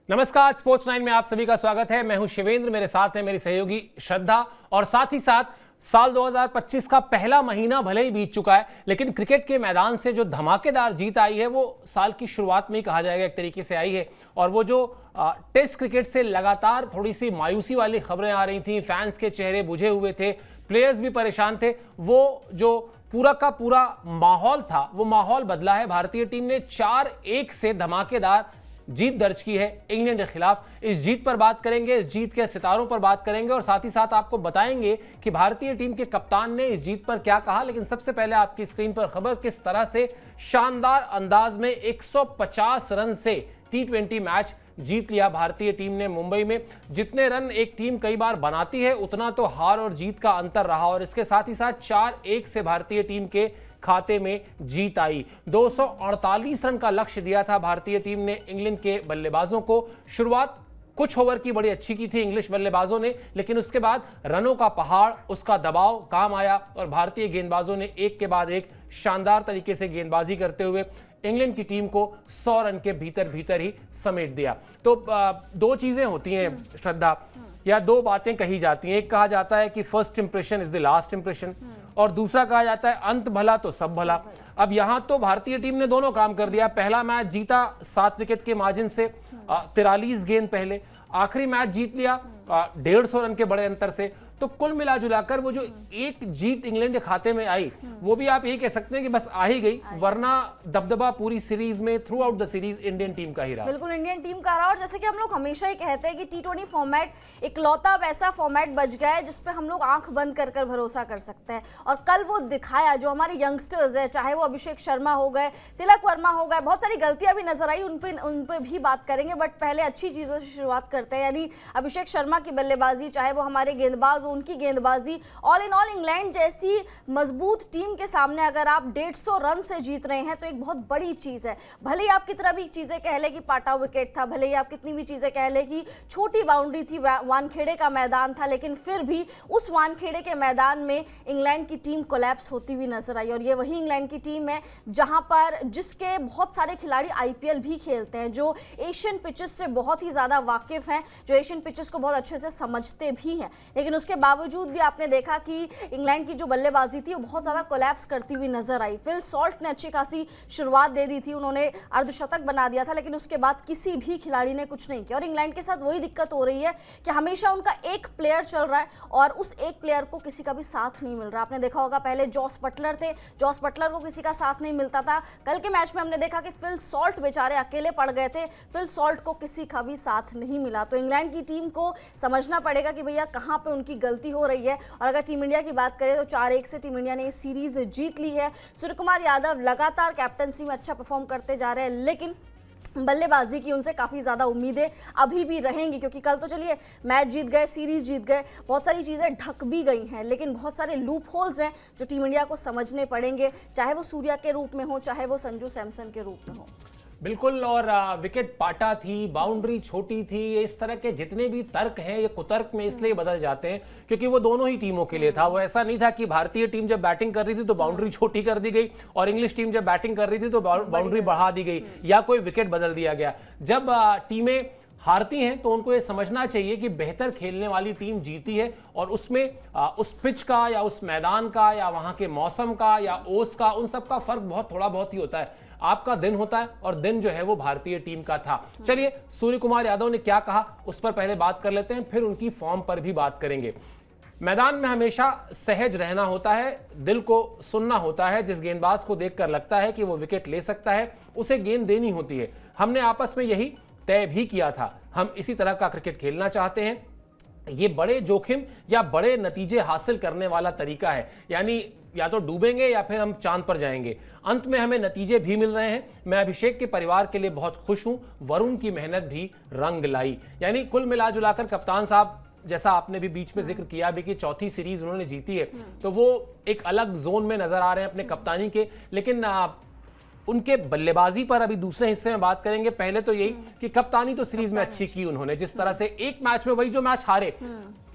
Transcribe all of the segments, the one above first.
नमस्कार, स्पोर्ट्स 9 में आप सभी का स्वागत है। मैं हूं शिवेंद्र, मेरे साथ है मेरी सहयोगी श्रद्धा और साथ ही साथ साल 2025 का पहला महीना भले ही बीत चुका है, लेकिन क्रिकेट के मैदान से जो धमाकेदार जीत आई है वो साल की शुरुआत में ही कहा जाएगा एक तरीके से आई है। और वो जो टेस्ट क्रिकेट से लगातार थोड़ी सी मायूसी वाली खबरें आ रही थी, फैंस के चेहरे बुझे हुए थे, प्लेयर्स भी परेशान थे, वो जो पूरा का पूरा माहौल था वो माहौल बदला है। भारतीय टीम ने 4-1 से धमाकेदार जीत दर्ज की है इंग्लैंड के खिलाफ। इस जीत पर बात करेंगे, इस जीत के सितारों पर बात करेंगे और साथ ही साथ आपको बताएंगे कि भारतीय टीम के कप्तान ने इस जीत पर क्या कहा। लेकिन सबसे पहले आपकी स्क्रीन पर खबर, किस तरह से शानदार अंदाज में 150 रन से T20 मैच जीत लिया भारतीय टीम ने मुंबई में। जितने रन एक टीम कई बार बनाती है उतना तो हार और जीत का अंतर रहा और इसके साथ ही साथ 4-1 से भारतीय टीम के खाते में जीत आई। 248 रन का लक्ष्य दिया था भारतीय टीम ने इंग्लैंड के बल्लेबाजों को। शुरुआत कुछ ओवर की बड़ी अच्छी की थी इंग्लिश बल्लेबाजों ने, लेकिन उसके बाद रनों का पहाड़, उसका दबाव काम आया और भारतीय गेंदबाजों ने एक के बाद एक शानदार तरीके से गेंदबाजी करते हुए इंग्लैंड की टीम को 100 रन के भीतर ही समेट दिया। तो दो चीजें होती हैं श्रद्धा, या दो बातें कही जाती हैं। एक कहा जाता है कि first impression is the last impression और दूसरा कहा जाता है अंत भला तो सब भला। अब यहां तो भारतीय टीम ने दोनों काम कर दिया। पहला मैच जीता 7 विकेट के मार्जिन से, 43 गेंद पहले। आखिरी मैच जीत लिया 150 रन के बड़े अंतर से। तो कुल मिला जुलाकर वो जो एक जीत इंग्लैंड के खाते में आई वो भी आप ये कह सकते हैं कि बस आ ही गई, वरना दबदबा पूरी सीरीज में through out the series Indian team का ही रहा। बिल्कुल इंडियन टीम का रहा। और जैसे कि हम लोग हमेशा ही कहते हैं कि T20 फॉर्मेट इकलौता वैसा फॉर्मेट बच गया है जिसपे हम लोग आंख बंद कर भरोसा कर सकते हैं। और कल वो दिखाया, जो हमारे यंगस्टर्स है, चाहे वो अभिषेक शर्मा हो गए, तिलक वर्मा हो गए, बहुत सारी गलतियां भी नजर आई, उन पे भी बात करेंगे। बट पहले अच्छी चीजों से शुरुआत करते हैं, यानी अभिषेक शर्मा की बल्लेबाजी, चाहे वो हमारे गेंदबाज, उनकी गेंदबाजी। ऑल इन ऑल इंग्लैंड जैसी मजबूत टीम के सामने अगर आप 150 रन से जीत रहे हैं तो एक बहुत बड़ी चीज है। भले ही आप कितना भी चीजें कह ले कि पाटा विकेट था, भले ही आप कितनी भी चीजें कह ले कि छोटी बाउंड्री थी, वानखेड़े का मैदान था, लेकिन फिर भी उस वानखेड़े के मैदान में इंग्लैंड की टीम कोलैप्स होती हुई नजर आई। और ये वही इंग्लैंड की टीम है जहां पर जिसके बहुत सारे खिलाड़ी IPL भी खेलते हैं, जो एशियन पिचेस से बहुत ही ज्यादा वाकिफ हैं, जो एशियन पिचेस को बहुत अच्छे से समझते भी हैं। लेकिन उसके बावजूद भी आपने देखा कि इंग्लैंड की जो बल्लेबाजी थी वो बहुत ज्यादा कोलैप्स करती हुई नजर आई। फिल सॉल्ट ने अच्छी खासी शुरुआत दे दी थी, उन्होंने अर्धशतक बना दिया था, लेकिन उसके बाद किसी भी खिलाड़ी ने कुछ नहीं किया। और इंग्लैंड के साथ वही दिक्कत हो रही है कि हमेशा उनका एक प्लेयर चल रहा है और उस एक प्लेयर को किसी का भी साथ नहीं मिल रहा। आपने देखा होगा पहले जॉस बटलर थे, जॉस बटलर को किसी का साथ नहीं मिलता था। कल के मैच में हमने देखा कि फिल सॉल्ट बेचारे अकेले पड़ गए थे, फिल सॉल्ट को किसी का भी साथ नहीं मिला। तो इंग्लैंड की टीम को समझना पड़ेगा कि भैया कहां पे उनकी गलती हो रही है। और अगर टीम इंडिया की बात करें तो 4-1 से टीम इंडिया ने ये सीरीज जीत ली है। सूर्यकुमार यादव लगातार कैप्टनसी में अच्छा परफॉर्म करते जा रहे हैं, लेकिन बल्लेबाजी की उनसे काफ़ी ज़्यादा उम्मीदें अभी भी रहेंगी, क्योंकि कल तो चलिए मैच जीत गए, सीरीज जीत गए, बहुत सारी चीज़ें ढक भी गई हैं, लेकिन बहुत सारे लूप होल्स हैं जो टीम इंडिया को समझने पड़ेंगे, चाहे वो सूर्या के रूप में हो, चाहे वो संजू सैमसन के रूप में हो। बिल्कुल। और विकेट पाटा थी, बाउंड्री छोटी थी, इस तरह के जितने भी तर्क हैं ये कुतर्क में इसलिए बदल जाते हैं क्योंकि वो दोनों ही टीमों के लिए था। वो ऐसा नहीं था कि भारतीय टीम जब बैटिंग कर रही थी तो बाउंड्री छोटी कर दी गई और इंग्लिश टीम जब बैटिंग कर रही थी तो बाउंड्री बढ़ा दी गई या कोई विकेट बदल दिया गया। जब टीमें हारती हैं तो उनको ये समझना चाहिए कि बेहतर खेलने वाली टीम जीती है और उसमें उस पिच का या उस मैदान का या वहां के मौसम का या ओस का, उन सब का फर्क बहुत थोड़ा बहुत ही होता है। आपका दिन होता है और दिन जो है वो भारतीय टीम का था। चलिए सूर्यकुमार यादव ने क्या कहा उस पर पहले बात कर लेते हैं, फिर उनकी फॉर्म पर भी बात करेंगे। मैदान में हमेशा सहज रहना होता है, दिल को सुनना होता है। जिस गेंदबाज को देखकर लगता है कि वो विकेट ले सकता है उसे गेंद देनी होती है। हमने आपस में यही तय भी किया था, हम इसी तरह का क्रिकेट खेलना चाहते हैं। ये बड़े जोखिम या बड़े नतीजे हासिल करने वाला तरीका है, यानी या तो डूबेंगे या फिर हम चांद पर जाएंगे। अंत में हमें नतीजे भी मिल रहे हैं। मैं अभिषेक के परिवार के लिए बहुत खुश हूं, वरुण की मेहनत भी रंग लाई। यानी कुल मिला जुलाकर कप्तान साहब, जैसा आपने भी बीच में जिक्र किया भी कि चौथी सीरीज उन्होंने जीती है, तो वो एक अलग जोन में नजर आ रहे हैं अपने कप्तानी के। लेकिन उनके बल्लेबाजी पर अभी दूसरे हिस्से में बात करेंगे। पहले तो यही कि कप्तानी तो सीरीज में अच्छी की उन्होंने, जिस तरह से एक मैच में वही जो मैच हारे,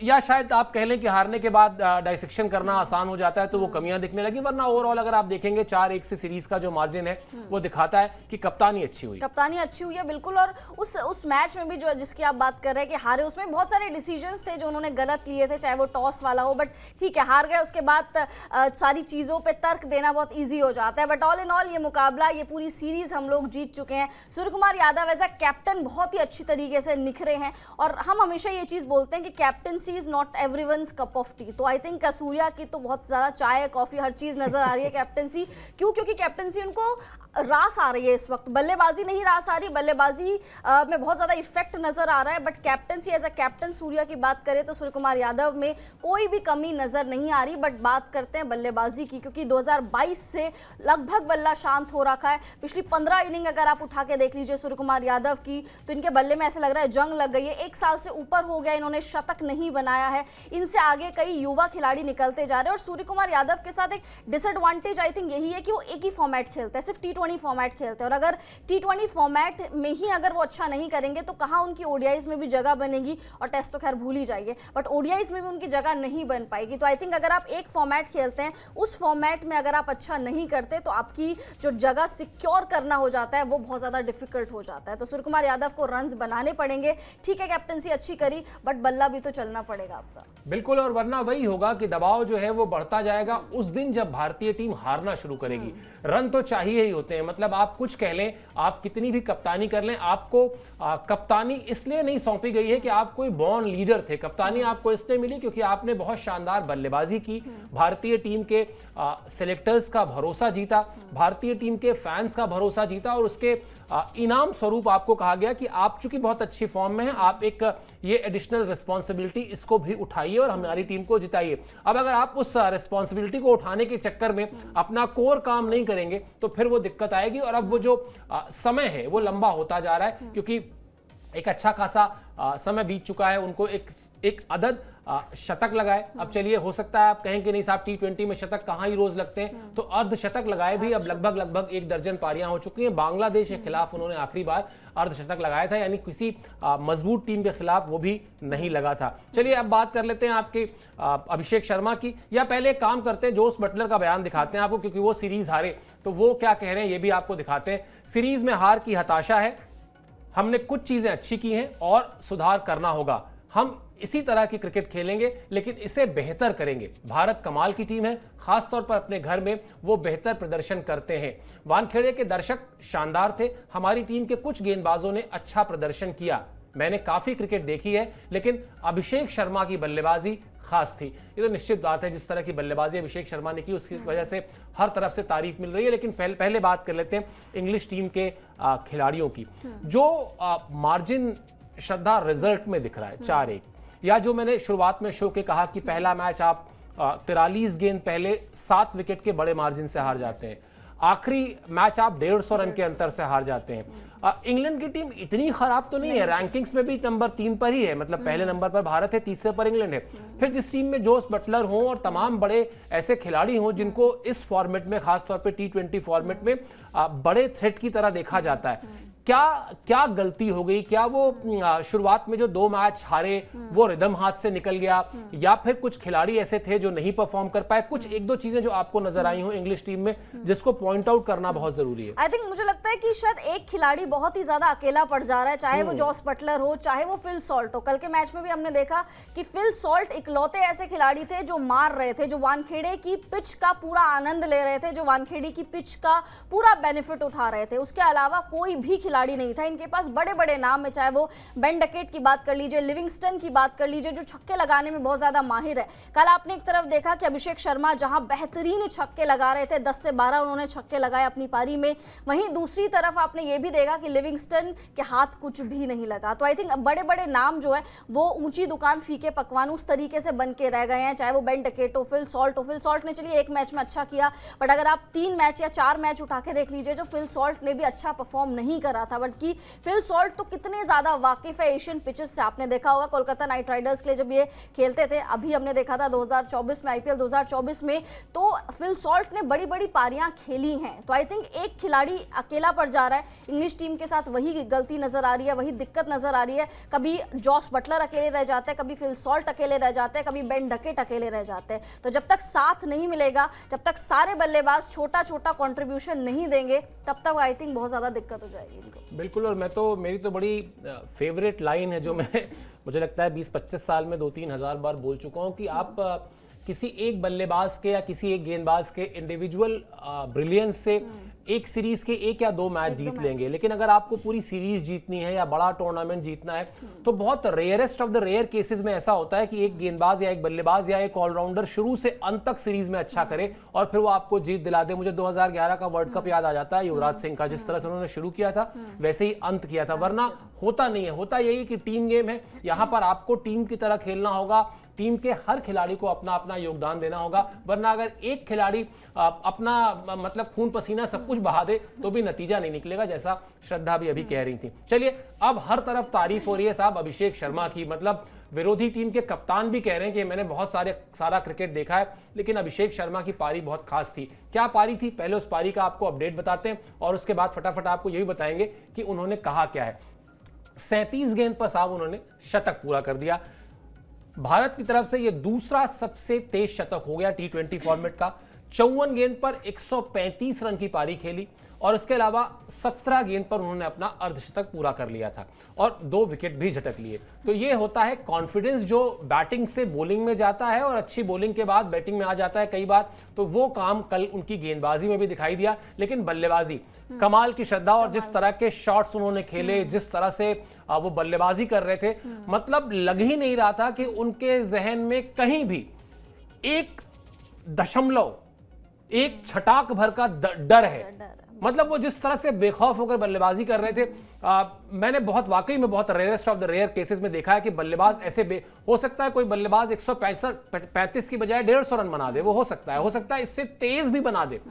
या शायद आप कह लें कि हारने के बाद डाइसेक्शन करना आसान हो जाता है तो वो कमियां दिखने लगी, वरना ओवरऑल अगर आप देखेंगे 4-1 से सीरीज का जो मार्जिन है वो दिखाता है कि कप्तानी अच्छी हुई। कप्तानी अच्छी हुई है बिल्कुल। और उस मैच में भी जो जिसकी आप बात कर रहे हैं कि हारे, उसमें बहुत सारे डिसीजंस थे जो उन्होंने गलत लिए थे, चाहे वो टॉस वाला हो, बट ठीक है हार गए। उसके बाद सारी चीज़ों पे तर्क देना बहुत ईजी हो जाता है। बट ऑल इन ऑल ये मुकाबला, ये पूरी सीरीज हम लोग जीत चुके हैं। Suryakumar Yadav as a captain बहुत ही अच्छी तरीके से निखरे हैं और हम हमेशा ये चीज़ बोलते हैं कि captaincy is not everyone's cup of T. तो आई थिंक सूर्या की तो बहुत ज़्यादा चाय कॉफ़ी हर चीज़ नज़र आ रही है कैप्टनसी। क्यों? क्योंकि कैप्टनसी उनको रास आ रही है इस वक्त, बल्लेबाजी नहीं रास आ रही, बल्लेबाजी में बहुत ज़्यादा इफेक्ट नज़र आ रहा है। But captaincy as a captain Surya की बात करें तो सूर्यकुमार यादव में कोई भी कमी नज़र नहीं आ रही। बट बात करते हैं बल्लेबाजी की, क्योंकि 2022 से लगभग बल्ला शांत हो रखा है। पिछली 15 इनिंग अगर आप उठा के देख लीजिए सूर्यकुमार यादव की, तो इनके बल्ले में ऐसा लग रहा है जंग लग गई है। 1 साल से ऊपर हो गया, इन्होंने शतक नहीं बनाया है। इनसे आगे कई युवा खिलाड़ी निकलते जा रहे हैं और सूर्यकुमार यादव के साथ एक डिसएडवांटेज आई थिंक यही है कि वो एक ही फॉर्मेट खेलते हैं, सिर्फ T20 फॉर्मेट खेलते हैं। और अगर T20 फॉर्मेट में ही अगर वो अच्छा नहीं करेंगे तो कहाँ उनकी ओडीआईज में भी जगह बनेगी, और टेस्ट तो खैर भूल ही जाइए, बट ओडीआईज में भी उनकी जगह नहीं बन पाएगी। तो आई थिंक अगर आप एक फॉर्मेट खेलते हैं, उस फॉर्मेट में अगर आप अच्छा नहीं करते तो आपकी जो जगह सिक्योर करना हो जाता है वो बहुत ज़्यादा डिफिकल्ट हो जाता है। तो सूर्यकुमार यादव को रन्स बनाने पड़ेंगे। ठीक है कैप्टनसी अच्छी करी, बट बल्ला भी तो चलना पड़ेगा आपका। बिल्कुल, और वरना वही होगा कि दबाव जो है वो बढ़ता जाएगा उस दिन जब भारतीय टीम हारना शुरू करेगी। रन तो चाहिए ही होते हैं, मतलब आप कुछ कह लें, आप कितनी भी कप्तानी कर लें, आपको कप्तानी इसलिए नहीं सौंपी गई है कि आप कोई बॉर्न लीडर थे। कप्तानी आपको इसलिए मिली क्योंकि आपने बहुत शानदार बल्लेबाजी की, भारतीय टीम के सेलेक्टर्स का भरोसा जीता, भारतीय टीम के फैंस का भरोसा जीता, और उसके इनाम स्वरूप आपको कहा गया कि आप चूंकि बहुत अच्छी फॉर्म में हैं, आप एक ये एडिशनल रिस्पॉन्सिबिलिटी इसको भी उठाइए और हमारी टीम को जिताइए। अब अगर आप उस रिस्पॉन्सिबिलिटी को उठाने के चक्कर में अपना कोर काम नहीं करेंगे तो फिर वो दिक्कत आएगी। और अब वो जो समय है वो लंबा होता जा रहा है, क्योंकि एक अच्छा खासा समय बीत चुका है। उनको एक अदद शतक लगाए। अब चलिए, हो सकता है आप कहें कि नहीं साहब T20 में शतक कहाँ ही रोज लगते हैं, तो अर्धशतक लगाए भी अब लगभग 1 दर्जन पारियां हो चुकी हैं। बांग्लादेश के खिलाफ उन्होंने आखिरी बार अर्धशतक लगाया था, यानी किसी मजबूत टीम के खिलाफ वो भी नहीं लगा था। चलिए अब बात कर लेते हैं आपके अभिषेक शर्मा की, या पहले एक काम करते हैं, जोस बटलर का बयान दिखाते हैं आपको, क्योंकि वो सीरीज हारे तो वो क्या कह रहे हैं ये भी आपको दिखाते हैं। सीरीज में हार की हताशा है, हमने कुछ चीजें अच्छी की हैं और सुधार करना होगा। हम इसी तरह की क्रिकेट खेलेंगे लेकिन इसे बेहतर करेंगे। भारत कमाल की टीम है, खासतौर पर अपने घर में वो बेहतर प्रदर्शन करते हैं। वानखेड़े के दर्शक शानदार थे, हमारी टीम के कुछ गेंदबाजों ने अच्छा प्रदर्शन किया। मैंने काफी क्रिकेट देखी है लेकिन अभिषेक शर्मा की बल्लेबाजी खास थी। ये तो निश्चित बात है, जिस तरह की बल्लेबाजी अभिषेक शर्मा ने की उसकी वजह से हर तरफ से तारीफ मिल रही है। लेकिन पहले बात कर लेते हैं इंग्लिश टीम के खिलाड़ियों की। जो मार्जिन श्रद्धा रिजल्ट में दिख रहा है 4-1, या जो मैंने शुरुआत में शो के कहा कि पहला मैच आप 43 गेंद पहले 7 विकेट के बड़े मार्जिन से हार जाते हैं, आखिरी मैच आप 150 रन के अंतर से हार जाते हैं। इंग्लैंड की टीम इतनी खराब तो नहीं है, रैंकिंग्स में भी नंबर 3 पर ही है, मतलब पहले नंबर पर भारत है, तीसरे पर इंग्लैंड है। फिर जिस टीम में जोस बटलर हो और तमाम बड़े ऐसे खिलाड़ी हों जिनको इस फॉर्मेट में, खासतौर पे T20 फॉर्मेट में बड़े थ्रेट की तरह देखा जाता है, क्या गलती हो गई? क्या वो शुरुआत में जो 2 मैच हारे वो रिदम हाथ से निकल गया, या फिर कुछ खिलाड़ी ऐसे थे जो नहीं परफॉर्म कर पाए? कुछ 1-2 चीजें जो आपको नजर आई हो इंग्लिश टीम में जिसको पॉइंट आउट करना बहुत जरूरी है। आई थिंक मुझे लगता है कि शायद एक खिलाड़ी बहुत ही ज्यादा अकेला पड़ जा रहा है, चाहे वो जॉस बटलर हो, चाहे वो फिल सॉल्ट हो। कल के मैच में भी हमने देखा कि फिल सॉल्ट इकलौते ऐसे खिलाड़ी थे जो मार रहे थे, जो वानखेड़े की पिच का पूरा आनंद ले रहे थे, जो वानखेड़े की पिच का पूरा बेनिफिट उठा रहे थे। उसके अलावा कोई भी खिलाड़ी नहीं था। इनके पास बड़े बड़े नाम है, चाहे वो बेन डकेट की बात कर लीजिए, लिविंगस्टन की बात कर लीजिए, जो छक्के लगाने में बहुत ज्यादा माहिर है। कल आपने एक तरफ देखा कि अभिषेक शर्मा जहां बेहतरीन छक्के लगा रहे थे, 10 से 12 उन्होंने छक्के लगाए अपनी पारी में, वहीं दूसरी तरफ आपने ये भी देखा कि लिविंगस्टन के हाथ कुछ भी नहीं लगा। तो आई थिंक बड़े बड़े नाम जो है वो ऊंची दुकान फीके पकवान उस तरीके से बन के रह गए हैं, चाहे वो बेन डकेट हो, फिल सॉल्ट ने चलिए एक मैच में अच्छा किया, बट अगर आप 3 मैच या 4 मैच उठा के देख लीजिए जो फिल सॉल्ट ने भी अच्छा परफॉर्म नहीं करा रहा था, बट कि फिल सॉल्ट तो कितने ज्यादा वाकिफ है एशियन पिचेस से। आपने देखा होगा कोलकाता नाइट राइडर्स के लिए जब ये खेलते थे, अभी हमने देखा था 2024 में आईपीएल 2024 में, तो फिल सॉल्ट ने बड़ी बड़ी पारियां खेली हैं। तो आई थिंक एक खिलाड़ी अकेला पड़ जा रहा है, इंग्लिश टीम के साथ वही गलती नजर आ रही है, वही दिक्कत नजर आ रही है। कभी जॉस बटलर अकेले रह जाते हैं, कभी फिल सॉल्ट अकेले रह जाते हैं, कभी बेन डकेट अकेले रह जाते हैं। तो जब तक साथ नहीं मिलेगा, जब तक सारे बल्लेबाज छोटा छोटा कंट्रीब्यूशन नहीं देंगे, तब तक आई थिंक बहुत ज्यादा दिक्कत हो जाएगी इनको। बिल्कुल। और मेरी तो बड़ी फेवरेट लाइन है जो मैं मुझे लगता है 20-25 साल में 2-3 हज़ार बार बोल चुका हूं कि आप किसी एक बल्लेबाज के या किसी एक गेंदबाज के इंडिविजुअल ब्रिलियंस से एक सीरीज के 1 या 2 मैच जीत लेंगे, लेकिन अगर आपको पूरी सीरीज जीतनी है या बड़ा टूर्नामेंट जीतना है तो बहुत rarest of the rare cases में ऐसा होता है कि एक गेंदबाज या एक बल्लेबाज या एक ऑलराउंडर शुरू से अंत तक सीरीज में अच्छा करे और फिर वो आपको जीत दिला दे। मुझे 2011 का वर्ल्ड कप याद आ जाता है युवराज सिंह का, जिस तरह से उन्होंने शुरू किया था वैसे ही अंत किया था। वरना होता नहीं है, होता यही कि टीम गेम है, यहां पर आपको टीम की तरह खेलना होगा, टीम के हर खिलाड़ी को अपना अपना योगदान देना होगा। वरना अगर एक खिलाड़ी अपना मतलब खून पसीना सब कुछ बहा दे तो भी नतीजा नहीं निकलेगा, जैसा श्रद्धा भी अभी कह रही थी। चलिए, अब हर तरफ तारीफ हो रही है साहब अभिषेक शर्मा की, मतलब विरोधी टीम के कप्तान भी कह रहे हैं कि मैंने बहुत सारा क्रिकेट देखा है, लेकिन अभिषेक शर्मा की पारी बहुत खास थी। क्या पारी थी, पहले उस पारी का आपको अपडेट बताते हैं और उसके बाद फटाफट आपको यही बताएंगे कि उन्होंने कहा क्या है। 37 गेंद पर साहब उन्होंने शतक पूरा कर दिया। भारत की तरफ से यह दूसरा सबसे तेज शतक हो गया T20 फॉर्मेट का। 54 गेंद पर 135 रन की पारी खेली और उसके अलावा 17 गेंद पर उन्होंने अपना अर्धशतक पूरा कर लिया था और 2 विकेट भी झटक लिए। तो ये होता है कॉन्फिडेंस जो बैटिंग से बॉलिंग में जाता है और अच्छी बॉलिंग के बाद बैटिंग में आ जाता है कई बार। तो वो काम कल उनकी गेंदबाजी में भी दिखाई दिया, लेकिन बल्लेबाजी कमाल की श्रद्धा। और जिस तरह के शॉट्स उन्होंने खेले, जिस तरह से वो बल्लेबाजी कर रहे थे, मतलब लग ही नहीं रहा था कि उनके जहन में कहीं भी 1 छटाक भर का डर है। मतलब वो जिस तरह से बेखौफ होकर बल्लेबाजी कर रहे थे, मैंने वाकई में बहुत rarest of the rare cases में देखा है कि बल्लेबाज ऐसे हो सकता है कोई बल्लेबाज 135 की बजाय 150 रन बना दे, वो हो सकता है इससे तेज भी बना दे,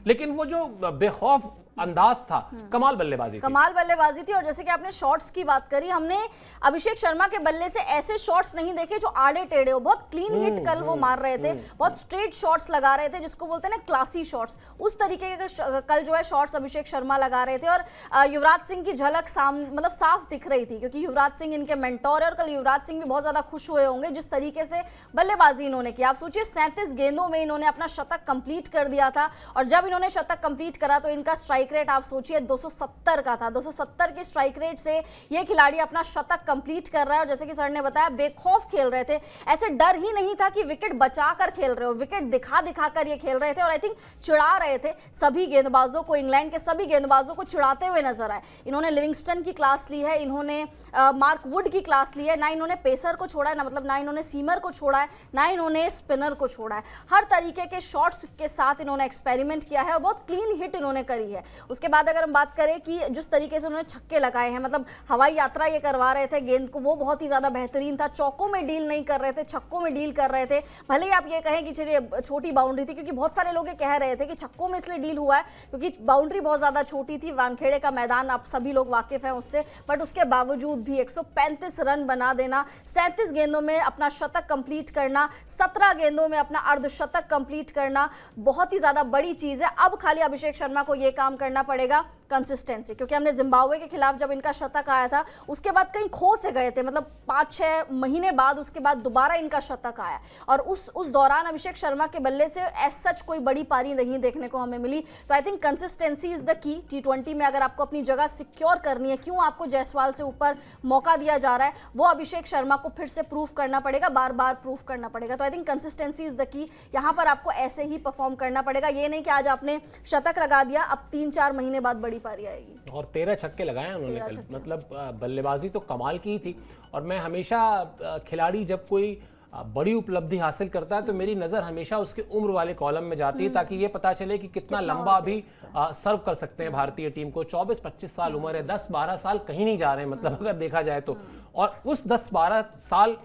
लेकिन वो जो बेखौफ अंदाज था, कमाल बल्लेबाजी थी। और जैसे कि आपने शॉट्स की बात करी, हमने अभिषेक शर्मा के बल्ले से ऐसे शॉट्स नहीं देखे जो आड़े टेढ़े हो। बहुत क्लीन हिट कल वो मार रहे थे, बहुत स्ट्रेट शॉट्स लगा रहे थे, जिसको बोलते हैं ना क्लासी शॉट्स। उस तरीके के कल जो है शॉट्स अभिषेक शर्मा लगा रहे थे। और युवराज सिंह की झलक मतलब साफ दिख रही थी, क्योंकि युवराज सिंह इनके मेंटोर है और कल युवराज सिंह भी बहुत ज्यादा खुश हुए होंगे जिस तरीके से बल्लेबाजी इन्होंने की। आप सोचिए 37 गेंदों में इन्होंने अपना शतक कंप्लीट कर दिया था और जब इन्होंने शतक कंप्लीट करा तो इनका स्ट्राइक रेट आप सोचिए 270 का था। 270 के स्ट्राइक रेट से ये खिलाड़ी अपना शतक कंप्लीट कर रहा है। और जैसे कि सर ने बताया, बेखौफ खेल रहे थे, ऐसे डर ही नहीं था कि विकेट बचा कर खेल रहे हो, विकेट दिखा कर ये खेल रहे थे। और आई थिंक चिढ़ा रहे थे सभी गेंदबाजों को, इंग्लैंड के सभी गेंदबाजों को चिढ़ाते हुए नजर आए। इन्होंने लिविंगस्टन की क्लास ली है, इन्होंने मार्क वुड की क्लास ली है, ना इन्होंने पेसर को छोड़ा है, ना इन्होंने सीमर को छोड़ा है, ना इन्होंने स्पिनर को छोड़ा है। हर तरीके के शॉट्स के साथ इन्होंने एक्सपेरिमेंट किया है और बहुत क्लीन हिट इन्होंने करी है। उसके बाद अगर हम बात करें कि जिस तरीके से उन्होंने छक्के लगाए हैं, मतलब हवाई यात्रा ये करवा रहे थे गेंद को, वो बहुत ही ज्यादा बेहतरीन था। चौकों में डील नहीं कर रहे थे, छक्कों में डील कर रहे थे। भले ही आप ये कहें कि चलिए छोटी बाउंड्री थी, क्योंकि बहुत सारे लोग कह रहे थे कि छक्कों में इसलिए डील हुआ है क्योंकि बाउंड्री बहुत ज्यादा छोटी थी। वानखेड़े का मैदान आप सभी लोग वाकिफ हैं उससे, बट उसके बावजूद भी 135 रन बना देना, 37 गेंदों में अपना शतक कंप्लीट करना, 17 गेंदों में अपना अर्धशतक कंप्लीट करना, बहुत ही ज्यादा बड़ी चीज है। अब खाली अभिषेक शर्मा को यह काम करना पड़ेगा, कंसिस्टेंसी, क्योंकि हमने जिम्बाब्वे के खिलाफ जब इनका शतक आया था उसके बाद कहीं खो से गए थे, मतलब 5-6 महीने बाद उसके बाद दोबारा इनका शतक आया और उस दौरान अभिषेक शर्मा के बल्ले से एज सच कोई बड़ी पारी नहीं देखने को हमें मिली। तो I think consistency is the key. T20 में अगर आपको अपनी जगह सिक्योर करनी है, क्यों आपको जायसवाल से ऊपर मौका दिया जा रहा है, वो अभिषेक शर्मा को फिर से प्रूफ करना पड़ेगा, बार बार प्रूफ करना पड़ेगा। तो I think consistency is the key. यहाँ पर आपको ऐसे ही परफॉर्म करना पड़ेगा, ये नहीं कि आज आपने शतक लगा दिया अब 3-4 महीने बाद बड़ी पारी आएगी। और 13 छक्के लगाए उन्होंने कल, मतलब बल्लेबाजी तो कमाल की थी। और मैं हमेशा खिलाड़ी जब कोई बड़ी उपलब्धि हासिल करता है तो मेरी नज़र हमेशा उसके उम्र वाले कॉलम में जाती है, ताकि ये पता चले कि कितना लंबा अभी सर्व कर सकते हैं भारतीय टीम को। 24-25 साल उम्र है, 10-12 साल कहीं नहीं जा रहे हैं, मतलब अगर देखा जाए तो। और उस 10-12 साल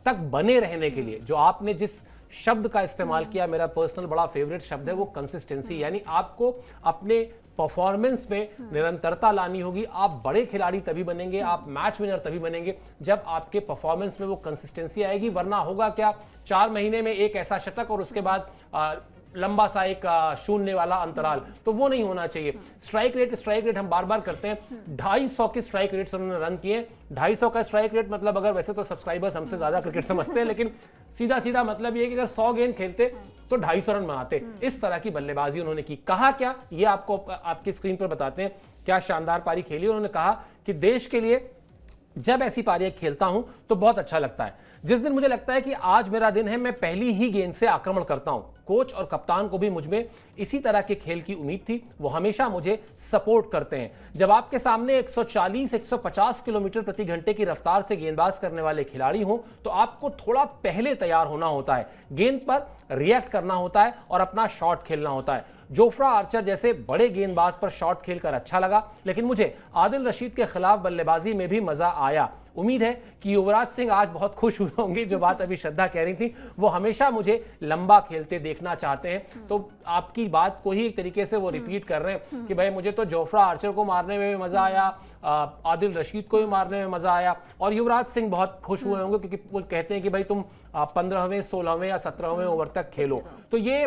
तक बने रहने के लिए जो आपने जिस शब्द का इस्तेमाल किया, मेरा पर्सनल बड़ा फेवरेट शब्द है वो कंसिस्टेंसी। यानी आपको अपने परफॉर्मेंस में निरंतरता लानी होगी। आप बड़े खिलाड़ी तभी बनेंगे, आप मैच विनर तभी बनेंगे जब आपके परफॉर्मेंस में वो कंसिस्टेंसी आएगी। वरना होगा क्या, 4 महीने में एक ऐसा शतक और उसके बाद लंबा सा एक शून्य वाला अंतराल, तो वो नहीं होना चाहिए। स्ट्राइक रेट हम बार बार करते हैं, 250 के स्ट्राइक रेट से उन्होंने रन किए। 250 का स्ट्राइक रेट मतलब, अगर वैसे तो सब्सक्राइबर्स हमसे ज्यादा क्रिकेट समझते हैं, लेकिन सीधा सीधा मतलब ये है कि अगर 100 गेंद खेलते तो 250 रन बनाते। इस तरह की बल्लेबाजी उन्होंने की। कहा क्या, ये आपको आपकी स्क्रीन पर बताते हैं। क्या शानदार पारी खेली। उन्होंने कहा कि देश के लिए जब ऐसी पारियां खेलता हूं तो बहुत अच्छा लगता है। जिस दिन मुझे लगता है कि आज मेरा दिन है, मैं पहली ही गेंद से आक्रमण करता हूं। कोच और कप्तान को भी मुझमें इसी तरह के खेल की उम्मीद थी। वो हमेशा मुझे सपोर्ट करते हैं। जब आपके सामने 140-150 किलोमीटर प्रति घंटे की रफ्तार से गेंदबाज करने वाले खिलाड़ी हों तो आपको थोड़ा पहले तैयार होना होता है, गेंद पर रिएक्ट करना होता है और अपना शॉट खेलना होता है। जोफ्रा आर्चर जैसे बड़े गेंदबाज पर शॉट खेलकर अच्छा लगा, लेकिन मुझे आदिल रशीद के खिलाफ बल्लेबाजी में भी मजा आया। उम्मीद है कि युवराज सिंह आज बहुत खुश हुए होंगे। जो बात अभी श्रद्धा कह रही थी, वो हमेशा मुझे लंबा खेलते देखना चाहते हैं। तो आपकी बात को ही एक तरीके से वो रिपीट कर रहे हैं कि भाई मुझे तो जोफ्रा आर्चर को मारने में भी मजा आया, आदिल रशीद को भी मारने में मजा आया, और युवराज सिंह बहुत खुश हुए होंगे क्योंकि वो कहते हैं कि भाई तुम 15वें 16वें या 17वें ओवर तक खेलो। तो ये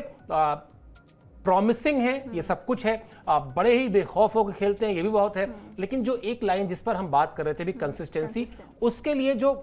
प्रॉमिसिंग है, ये सब कुछ है। बड़े ही बेखौफ होकर खेलते हैं, ये भी बहुत है। लेकिन जो एक लाइन जिस पर हम बात कर रहे थे भी, कंसिस्टेंसी, उसके लिए जो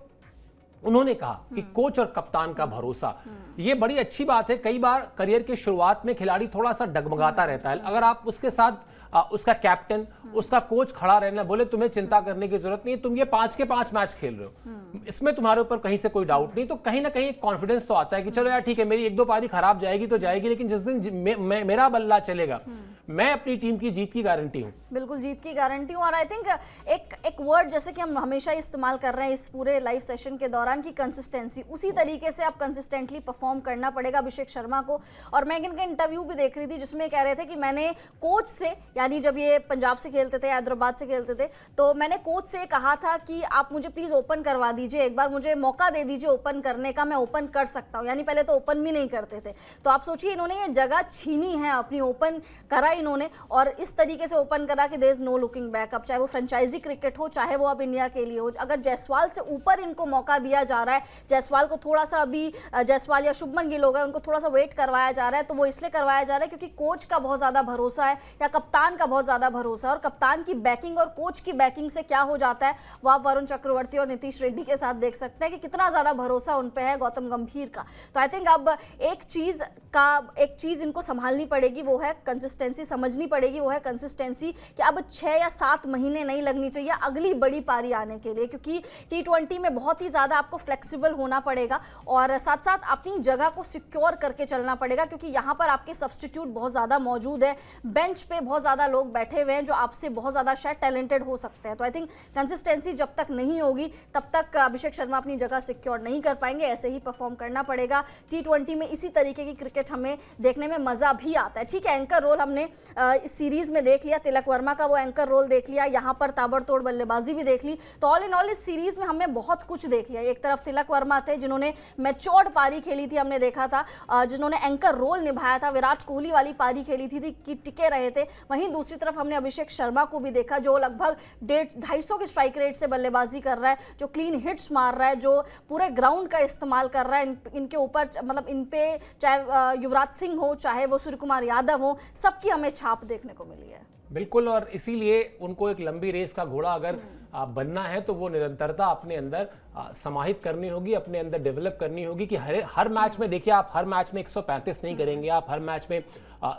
उन्होंने कहा कि कोच और कप्तान का भरोसा, ये बड़ी अच्छी बात है। कई बार करियर के शुरुआत में खिलाड़ी थोड़ा सा डगमगाता रहता है। अगर आप उसके साथ उसका कैप्टन, उसका कोच खड़ा रहना, बोले तुम्हें चिंता करने की जरूरत नहीं, तुम ये 5 के 5 मैच खेल रहे हो, इसमें तुम्हारे ऊपर कहीं से कोई डाउट नहीं, तो कहीं ना कहीं कॉन्फिडेंस तो आता है कि चलो यार ठीक है, मेरी 1-2 पारी खराब जाएगी तो जाएगी, लेकिन जिस दिन मेरा बल्ला चलेगा, मैं अपनी टीम की जीत की गारंटी हूं। बिल्कुल जीत की गारंटी हूं। और आई थिंक एक वर्ड जैसे कि हम हमेशा इस्तेमाल कर रहे हैं इस पूरे लाइव सेशन के दौरान की कंसिस्टेंसी, उसी तरीके से आप कंसिस्टेंटली परफॉर्म करना पड़ेगा अभिषेक शर्मा को। और मैं इनका इंटरव्यू भी देख रही थी जिसमें कह रहे थे कि मैंने कोच से, यानी जब ये पंजाब से खेलते थे, हैदराबाद से खेलते थे, तो मैंने कोच से कहा था कि आप मुझे प्लीज ओपन करवा दीजिए, एक बार मुझे मौका दे दीजिए ओपन करने का, मैं ओपन कर सकता हूं। यानी पहले तो ओपन भी नहीं करते थे। तो आप सोचिए, इन्होंने ये जगह छीनी है अपनी, ओपन करा इन्होंने, और इस तरीके से ओपन करा कि there is no looking back. अब चाहे वो फ्रेंचाइजी क्रिकेट हो, चाहे वो अब इंडिया के लिए हो, अगर जायसवाल से ऊपर इनको मौका दिया जा रहा है, जायसवाल को थोड़ा सा अभी, जायसवाल या शुभमन गिल हो गए, उनको थोड़ा सा वेट करवाया जा रहा है, तो वो इसलिए करवाया जा रहा है क्योंकि कोच का बहुत ज्यादा भरोसा है या कप्तान का बहुत ज्यादा भरोसा है। और कप्तान की बैकिंग और कोच की बैकिंग से क्या हो जाता है, वो आप वरुण चक्रवर्ती और नीतीश रेड्डी के साथ देख सकते हैं कि कितना ज्यादा भरोसा उन पे है गौतम गंभीर का। तो आई थिंक अब एक चीज इनको संभालनी पड़ेगी, वो है कंसिस्टेंसी, समझनी पड़ेगी वो है कंसिस्टेंसी, कि अब 6 या 7 महीने नहीं लगनी चाहिए अगली बड़ी पारी आने के लिए, क्योंकि T20 में बहुत ही ज्यादा आपको फ्लेक्सिबल होना पड़ेगा और साथ साथ अपनी जगह को सिक्योर करके चलना पड़ेगा, क्योंकि यहाँ पर आपके सब्स्टिट्यूट बहुत ज्यादा मौजूद है, बेंच पे बहुत ज्यादा लोग बैठे हुए हैं जो आपसे बहुत ज्यादा शायद टैलेंटेड हो सकते हैं। तो आई थिंक कंसिस्टेंसी जब तक नहीं होगी तब तक अभिषेक शर्मा अपनी जगह सिक्योर नहीं कर पाएंगे, ऐसे ही परफॉर्म करना पड़ेगा। T20 में इसी तरीके की क्रिकेट हमें देखने में मजा भी आता है। ठीक है, एंकर रोल हमने इस सीरीज में देख लिया, तिलक वर्मा का वो एंकर रोल देख लिया, यहाँ पर ताबड़तोड़ बल्लेबाजी भी देख ली। तो ऑल इन ऑल इस सीरीज में हमने बहुत कुछ देख लिया। एक तरफ तिलक वर्मा थे जिन्होंने मैच्योर्ड पारी खेली थी, हमने देखा था, जिन्होंने एंकर रोल निभाया था, विराट कोहली वाली पारी खेली थी कि टिके रहे थे। वहीं दूसरी तरफ हमने अभिषेक शर्मा को भी देखा जो लगभग 250 के स्ट्राइक रेट से बल्लेबाजी कर रहा है, जो क्लीन हिट्स मार रहा है, जो पूरे ग्राउंड का इस्तेमाल कर रहा है। इनके ऊपर मतलब इन पे चाहे युवराज सिंह हो, चाहे वो सूर्य कुमार यादव हो, सबकी हमें छाप देखने को मिली है। बिल्कुल, और इसीलिए उनको एक लंबी रेस का घोड़ा अगर बनना है तो वो निरंतरता अपने अंदर समाहित करनी होगी, अपने अंदर डेवलप करनी होगी कि हर मैच में, देखिए आप हर मैच में 135 नहीं करेंगे, आप हर मैच में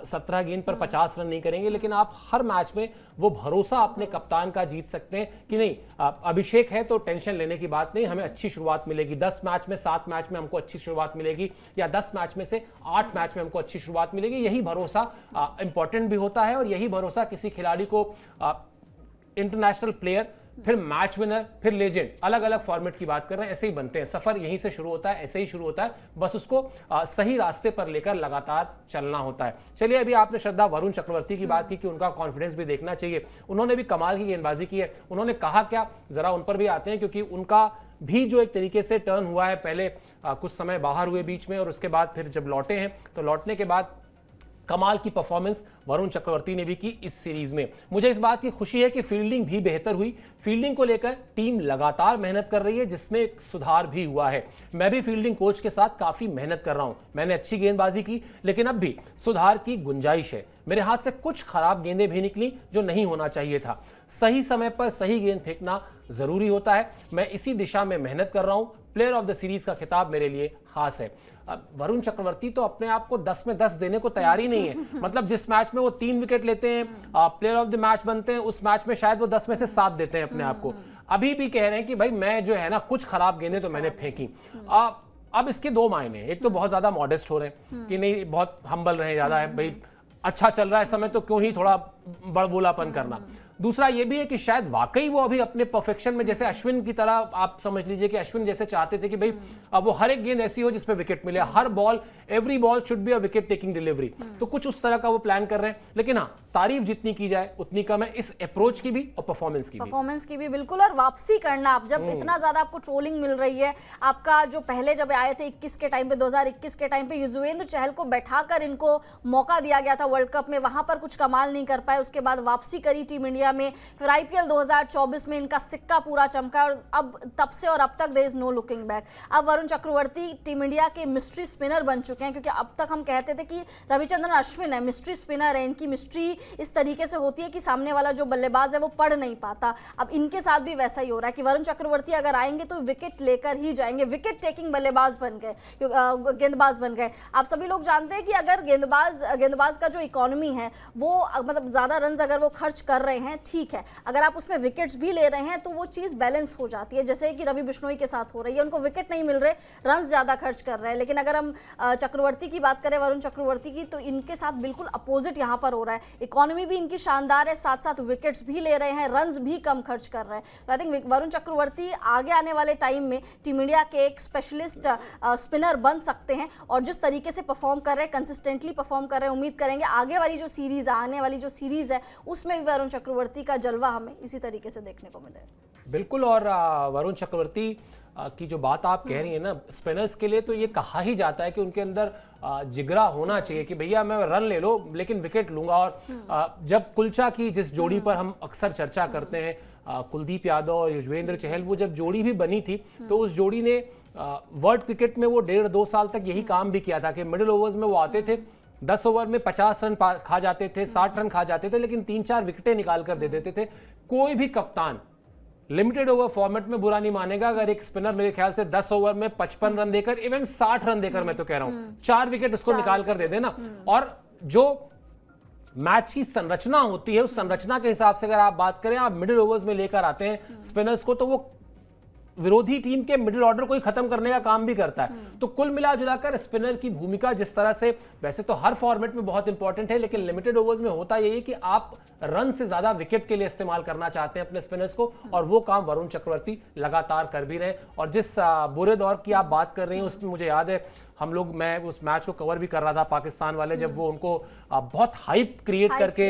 17 गेंद पर 50 रन नहीं करेंगे, लेकिन आप हर मैच में वो भरोसा अपने कप्तान का जीत सकते हैं कि नहीं, अभिषेक है तो टेंशन लेने की बात नहीं, हमें अच्छी शुरुआत मिलेगी, 10 मैच में 7 मैच में हमको अच्छी शुरुआत मिलेगी, या 10 मैच में से 8 मैच में हमको अच्छी शुरुआत मिलेगी। यही भरोसा इंपॉर्टेंट भी होता है, और यही भरोसा किसी खिलाड़ी को इंटरनेशनल प्लेयर, फिर मैच विनर, फिर लेजेंड, अलग अलग फॉर्मेट की बात कर रहे हैं, ऐसे ही बनते हैं। सफर यहीं से शुरू होता है, ऐसे ही शुरू होता है, बस उसको सही रास्ते पर लेकर लगातार चलना होता है। चलिए, अभी आपने श्रद्धा वरुण चक्रवर्ती की बात की कि उनका कॉन्फिडेंस भी देखना चाहिए, उन्होंने भी कमाल की गेंदबाजी की है। उन्होंने कहा क्या, जरा उन पर भी आते हैं, क्योंकि उनका भी जो एक तरीके से टर्न हुआ है, पहले कुछ समय बाहर हुए बीच में, और उसके बाद फिर जब लौटे हैं तो लौटने के बाद कमाल की परफॉर्मेंस वरुण चक्रवर्ती ने भी की इस सीरीज में। मुझे इस बात की खुशी है कि फील्डिंग भी बेहतर हुई। फील्डिंग को लेकर टीम लगातार मेहनत कर रही है, जिसमें एक सुधार भी हुआ है। मैं भी फील्डिंग कोच के साथ काफी मेहनत कर रहा हूं। मैंने अच्छी गेंदबाजी की, लेकिन अब भी सुधार की गुंजाइश है। मेरे हाथ से कुछ खराब गेंदें भी निकली जो नहीं होना चाहिए था। सही समय पर सही गेंद फेंकना जरूरी होता है। मैं इसी दिशा में मेहनत कर रहा हूं। प्लेयर ऑफ द सीरीज का खिताब मेरे लिए खास है। अब वरुण चक्रवर्ती तो अपने आप को 10 में 10 देने को तैयार ही नहीं है। मतलब जिस मैच में वो 3 विकेट लेते हैं, प्लेयर ऑफ द मैच बनते हैं, उस मैच में शायद वो 10 में से 7 देते हैं अपने आप को। अभी भी कह रहे हैं कि भाई मैं जो है ना, कुछ खराब गेंदें तो मैंने फेंकी। अब इसके दो मायने, एक तो बहुत ज्यादा मॉडेस्ट हो रहे हैं कि नहीं, बहुत हम्बल रहे, ज्यादा है भाई, अच्छा चल रहा है समय तो क्यों ही थोड़ा बड़बोलापन करना। दूसरा ये भी है कि शायद वाकई वो अभी अपने परफेक्शन में, जैसे अश्विन की तरह आप समझ लीजिए कि अश्विन जैसे चाहते थे कि भाई अब वो हर एक गेंद ऐसी हो जिसपे विकेट मिले, हर ball, every ball should be a wicket taking delivery. तो कुछ उस तरह का वो प्लान कर रहे हैं। लेकिन हाँ, तारीफ जितनी की जाए उतनी कम है, इस अप्रोच की भी और परफॉर्मेंस की भी बिल्कुल। और वापसी करना, आप जब इतना ज्यादा आपको ट्रोलिंग मिल रही है, आपका जो पहले जब आए थे 21 के टाइम पे, 2021 के टाइम पे युजवेंद्र चहल को बैठाकर इनको मौका दिया गया था वर्ल्ड कप में, वहां पर कुछ कमाल नहीं कर पाए। उसके बाद वापसी करी टीम इंडिया में, फिर IPL 2024 में इनका सिक्का पूरा चमका, और अब तब से और अब तक there is no looking back. अब वरुण चक्रवर्ती टीम इंडिया के मिस्ट्री स्पिनर बन चुके हैं, क्योंकि अब तक हम कहते थे कि रविचंद्रन अश्विन है मिस्ट्री स्पिनर है, इनकी मिस्ट्री इस तरीके से होती है कि सामने वाला जो बल्लेबाज है वो पढ़ नहीं पाता। अब इनके साथ भी वैसा ही हो रहा है कि वरुण चक्रवर्ती अगर आएंगे तो विकेट लेकर ही जाएंगे, विकेट टेकिंग बल्लेबाज बन गए, गेंदबाज बन गए। आप सभी लोग जानते हैं कि अगर गेंदबाज का जो इकोनॉमी है वो मतलब ज्यादा रन अगर वो खर्च कर रहे हैं, ठीक है, अगर आप उसमें विकेट्स भी ले रहे हैं तो वो चीज बैलेंस हो जाती है, जैसे कि रवि बिश्नोई के साथ हो रही है। उनको विकेट नहीं मिल रहे, रन ज्यादा खर्च कर रहे हैं। लेकिन अगर हम चक्रवर्ती की बात करें, वरुण चक्रवर्ती की, तो इनके साथ बिल्कुल अपोजिट यहां पर हो रहा है। इकोनॉमी भी इनकी शानदार है, साथ साथ विकेट्स भी ले रहे हैं, रन भी कम खर्च कर रहे हैं। तो आई थिंक वरुण चक्रवर्ती आगे आने वाले टाइम में टीम इंडिया के एक स्पेशलिस्ट स्पिनर बन सकते हैं। और जिस तरीके से परफॉर्म कर रहे हैं, कंसिस्टेंटली परफॉर्म कर रहे हैं, उम्मीद करेंगे आगे वाली जो सीरीज, आने वाली जो सीरीज है, उसमें भी वरुण चक्रवर्ती का जलवा हमें इसी तरीके से देखने को मिले। बिल्कुल। और वरुण चक्रवर्ती की जो बात आप कह रही है ना, स्पिनर्स के लिए तो ये कहा ही जाता है कि उनके अंदर जिगरा होना चाहिए कि भैया मैं रन ले लो लेकिन विकेट लूंगा। और जब कुलचा की जिस जोड़ी पर हम अक्सर चर्चा करते हैं, कुलदीप यादव और युजवेंद्र चहल, वो जब जोड़ी भी बनी थी तो उस जोड़ी ने वर्ल्ड क्रिकेट में वो 1.5-2 साल तक यही काम भी किया था कि मिडिल ओवर्स में वो आते थे, 10 ओवर में 50 रन खा जाते थे, 60 रन खा जाते थे, लेकिन 3-4 विकेटें निकाल कर दे देते थे। कोई भी कप्तान लिमिटेड ओवर फॉर्मेट में बुरा नहीं मानेगा अगर एक स्पिनर मेरे ख्याल से 10 ओवर में 55 रन देकर, इवन 60 रन देकर, मैं तो कह रहा हूं 4 विकेट उसको निकाल कर दे देना। और जो मैच की संरचना होती है, उस संरचना के हिसाब से अगर आप बात करें, आप मिडिल ओवर्स में लेकर आते हैं स्पिनर्स को, तो वो विरोधी टीम के मिडिल ऑर्डर को ही खत्म करने का काम भी करता है। तो कुल मिला जुलाकर स्पिनर की भूमिका जिस तरह से, वैसे तो हर फॉर्मेट में बहुत इंपॉर्टेंट है, लेकिन लिमिटेड ओवर्स में होता यही कि आप रन से ज्यादा विकेट के लिए इस्तेमाल करना चाहते हैं अपने स्पिनर्स को, और वो काम वरुण चक्रवर्ती लगातार कर भी रहे। और जिस बुरे दौर की आप बात कर रही हैं, उसमें मुझे याद है मैं उस मैच को कवर भी कर रहा था, पाकिस्तान वाले जब वो उनको बहुत हाइप क्रिएट करके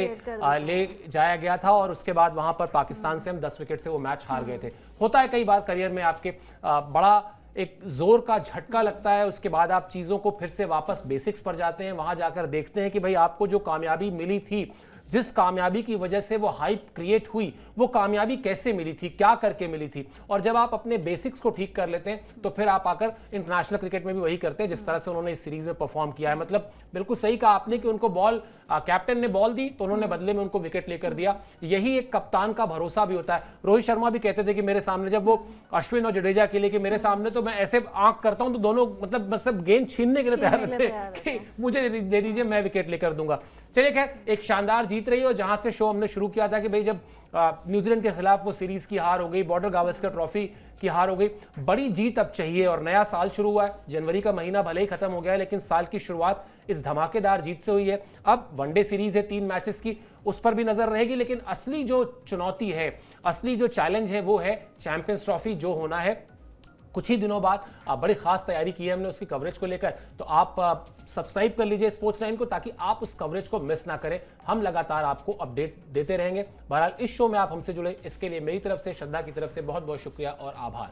ले जाया गया था, और उसके बाद वहां पर पाकिस्तान से हम 10 विकेट से वो मैच हार गए थे। होता है कई बार करियर में आपके बड़ा एक जोर का झटका लगता है, उसके बाद आप चीजों को फिर से वापस बेसिक्स पर जाते हैं, वहां जाकर देखते हैं कि भाई आपको जो कामयाबी मिली थी, जिस कामयाबी की वजह से वो हाइप क्रिएट हुई, वो कामयाबी कैसे मिली थी, क्या करके मिली थी। और जब आप अपने बेसिक्स को ठीक कर लेते हैं तो फिर आप आकर इंटरनेशनल क्रिकेट में भी वही करते हैं जिस तरह से उन्होंने इस सीरीज में परफॉर्म किया है। मतलब बिल्कुल सही कहा आपने कि उनको बॉल, कैप्टन ने बॉल दी तो उन्होंने बदले में उनको विकेट लेकर दिया। यही एक कप्तान का भरोसा भी होता है। रोहित शर्मा भी कहते थे कि मेरे सामने, जब वो अश्विन और जडेजा के लिए कि मेरे सामने तो मैं ऐसे आंख करता हूं तो दोनों मतलब गेंद छीनने के लिए तैयार रहते कि मुझे दे दीजिए, मैं विकेट लेकर दूंगा। चलिए खैर, एक शानदार जीत रही है। और जहां से शो हमने शुरू किया था कि भाई जब न्यूजीलैंड के खिलाफ वो सीरीज की हार हो गई, बॉर्डर गावस्कर ट्रॉफी की हार हो गई, बड़ी जीत अब चाहिए। और नया साल शुरू हुआ है, जनवरी का महीना भले ही खत्म हो गया है, लेकिन साल की शुरुआत इस धमाकेदार जीत से हुई है। अब वनडे सीरीज है 3 मैचेस की, उस पर भी नजर रहेगी, लेकिन असली जो चुनौती है, असली जो चैलेंज है, वो है चैंपियंस ट्रॉफी जो होना है कुछ ही दिनों बाद। बड़ी खास तैयारी की है हमने उसकी कवरेज को लेकर, तो आप सब्सक्राइब कर लीजिए स्पोर्ट्स 9 को, ताकि आप उस कवरेज को मिस ना करें। हम लगातार आपको अपडेट देते रहेंगे। बहरहाल इस शो में आप हमसे जुड़े, इसके लिए मेरी तरफ से, श्रद्धा की तरफ से बहुत बहुत शुक्रिया और आभार।